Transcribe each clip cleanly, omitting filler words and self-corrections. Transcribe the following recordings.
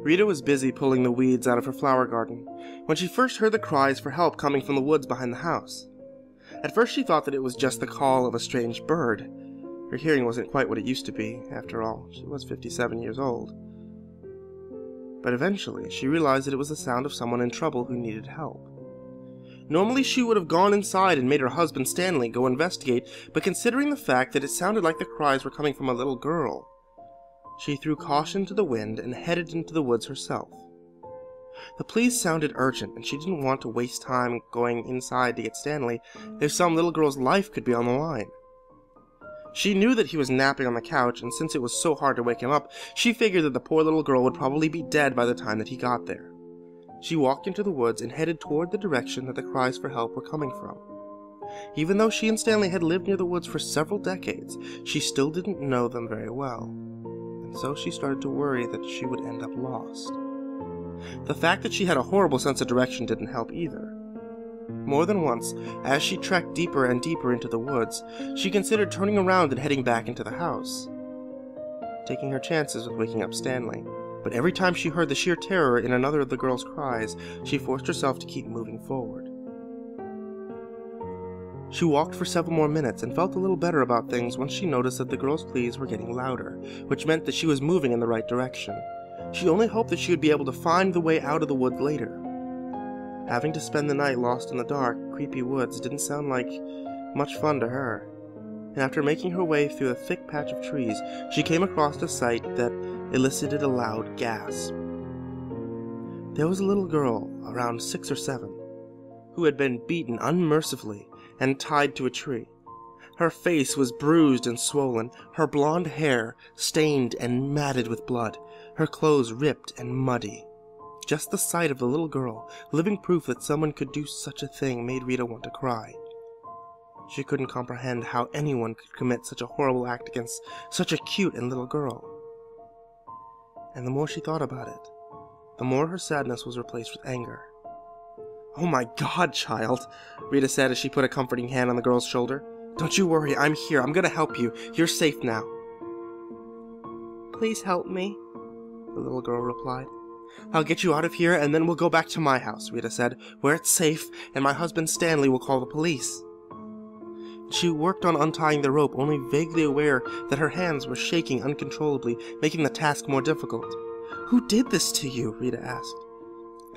Rita was busy pulling the weeds out of her flower garden when she first heard the cries for help coming from the woods behind the house. At first she thought that it was just the call of a strange bird. Her hearing wasn't quite what it used to be, after all. She was 57 years old. But eventually she realized that it was the sound of someone in trouble who needed help. Normally she would have gone inside and made her husband Stanley go investigate, but considering the fact that it sounded like the cries were coming from a little girl, she threw caution to the wind and headed into the woods herself. The pleas sounded urgent, and she didn't want to waste time going inside to get Stanley if some little girl's life could be on the line. She knew that he was napping on the couch, and since it was so hard to wake him up, she figured that the poor little girl would probably be dead by the time that he got there. She walked into the woods and headed toward the direction that the cries for help were coming from. Even though she and Stanley had lived near the woods for several decades, she still didn't know them very well. So she started to worry that she would end up lost. The fact that she had a horrible sense of direction didn't help either. More than once, as she trekked deeper and deeper into the woods, she considered turning around and heading back into the house, taking her chances with waking up Stanley. But every time she heard the sheer terror in another of the girl's cries, she forced herself to keep moving forward. She walked for several more minutes and felt a little better about things once she noticed that the girl's pleas were getting louder, which meant that she was moving in the right direction. She only hoped that she would be able to find the way out of the woods later. Having to spend the night lost in the dark, creepy woods didn't sound like much fun to her. And after making her way through a thick patch of trees, she came across a sight that elicited a loud gasp. There was a little girl, around 6 or 7, who had been beaten unmercifully and tied to a tree. Her face was bruised and swollen, her blonde hair stained and matted with blood, her clothes ripped and muddy. Just the sight of the little girl, living proof that someone could do such a thing, made Rita want to cry. She couldn't comprehend how anyone could commit such a horrible act against such a cute and little girl. And the more she thought about it, the more her sadness was replaced with anger. "Oh my God, child," Rita said as she put a comforting hand on the girl's shoulder. "Don't you worry, I'm here. I'm gonna help you. You're safe now." "Please help me," the little girl replied. "I'll get you out of here, and then we'll go back to my house," Rita said, "where it's safe, and my husband Stanley will call the police." She worked on untying the rope, only vaguely aware that her hands were shaking uncontrollably, making the task more difficult. "Who did this to you?" Rita asked,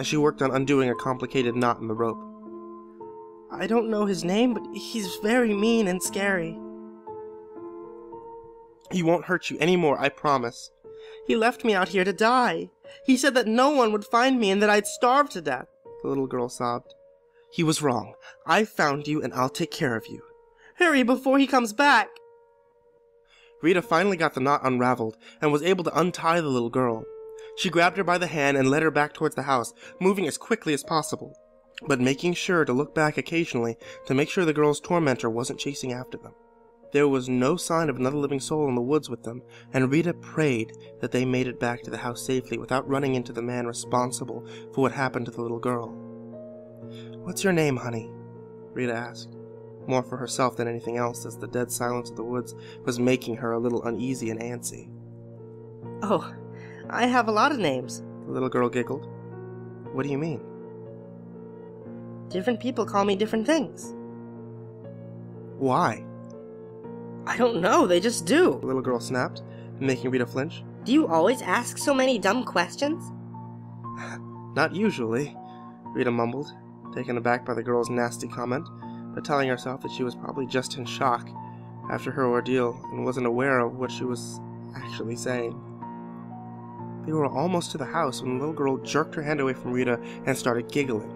as she worked on undoing a complicated knot in the rope. "I don't know his name, but he's very mean and scary." "He won't hurt you anymore, I promise." "He left me out here to die. He said that no one would find me and that I'd starve to death," the little girl sobbed. "He was wrong. I found you and I'll take care of you." "Hurry before he comes back." Rita finally got the knot unraveled and was able to untie the little girl. She grabbed her by the hand and led her back towards the house, moving as quickly as possible, but making sure to look back occasionally to make sure the girl's tormentor wasn't chasing after them. There was no sign of another living soul in the woods with them, and Rita prayed that they made it back to the house safely without running into the man responsible for what happened to the little girl. "What's your name, honey?" Rita asked, more for herself than anything else, as the dead silence of the woods was making her a little uneasy and antsy. "Oh, I have a lot of names," the little girl giggled. "What do you mean?" "Different people call me different things." "Why?" "I don't know, they just do," the little girl snapped, making Rita flinch. "Do you always ask so many dumb questions?" "Not usually," Rita mumbled, taken aback by the girl's nasty comment, but telling herself that she was probably just in shock after her ordeal and wasn't aware of what she was actually saying. They were almost to the house when the little girl jerked her hand away from Rita and started giggling.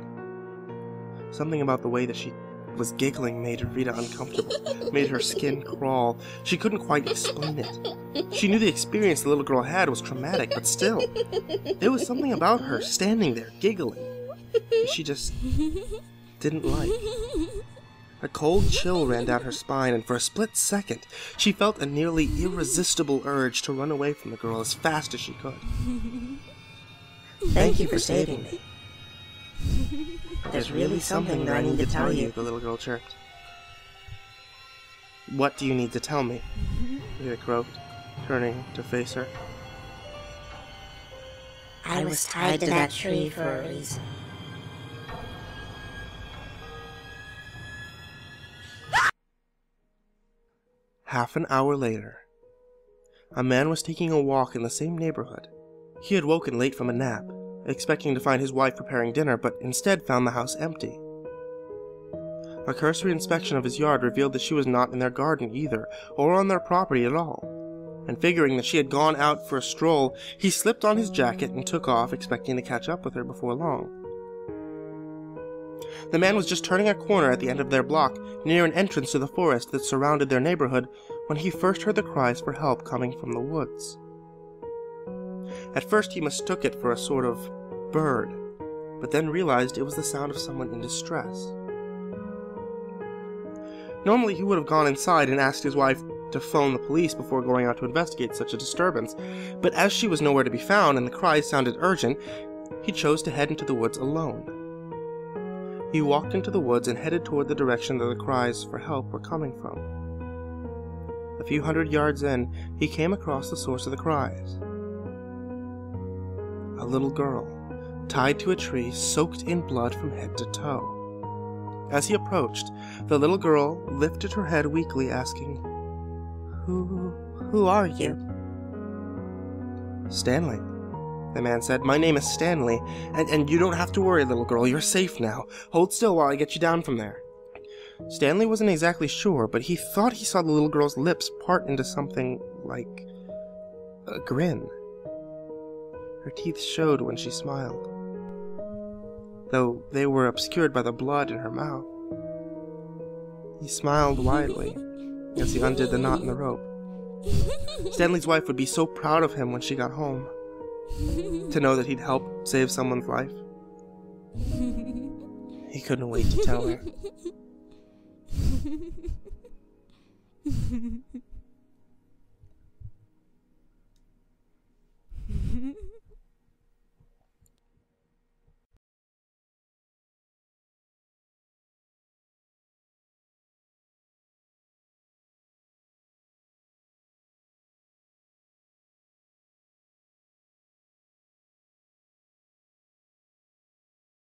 Something about the way that she was giggling made Rita uncomfortable, made her skin crawl. She couldn't quite explain it. She knew the experience the little girl had was traumatic, but still, there was something about her standing there giggling that she just didn't like. A cold chill ran down her spine, and for a split second, she felt a nearly irresistible urge to run away from the girl as fast as she could. "Thank you for saving me. There's really something that I need to tell you," the little girl chirped. "What do you need to tell me?" Rita croaked, turning to face her. I was tied to that tree for a reason. Half an hour later, a man was taking a walk in the same neighborhood. He had woken late from a nap, expecting to find his wife preparing dinner, but instead found the house empty. A cursory inspection of his yard revealed that she was not in their garden either, or on their property at all. And figuring that she had gone out for a stroll, he slipped on his jacket and took off, expecting to catch up with her before long. The man was just turning a corner at the end of their block, near an entrance to the forest that surrounded their neighborhood, when he first heard the cries for help coming from the woods. At first he mistook it for a sort of bird, but then realized it was the sound of someone in distress. Normally he would have gone inside and asked his wife to phone the police before going out to investigate such a disturbance, but as she was nowhere to be found and the cries sounded urgent, he chose to head into the woods alone. He walked into the woods and headed toward the direction that the cries for help were coming from. A few hundred yards in, he came across the source of the cries. A little girl, tied to a tree, soaked in blood from head to toe. As he approached, the little girl lifted her head weakly, asking, Who are you? Stanley, the man said. My name is Stanley, and you don't have to worry, little girl. You're safe now. Hold still while I get you down from there. Stanley wasn't exactly sure, but he thought he saw the little girl's lips part into something like a grin. Her teeth showed when she smiled, though they were obscured by the blood in her mouth. He smiled widely as he undid the knot in the rope. Stanley's wife would be so proud of him when she got home, to know that he'd helped save someone's life. He couldn't wait to tell her.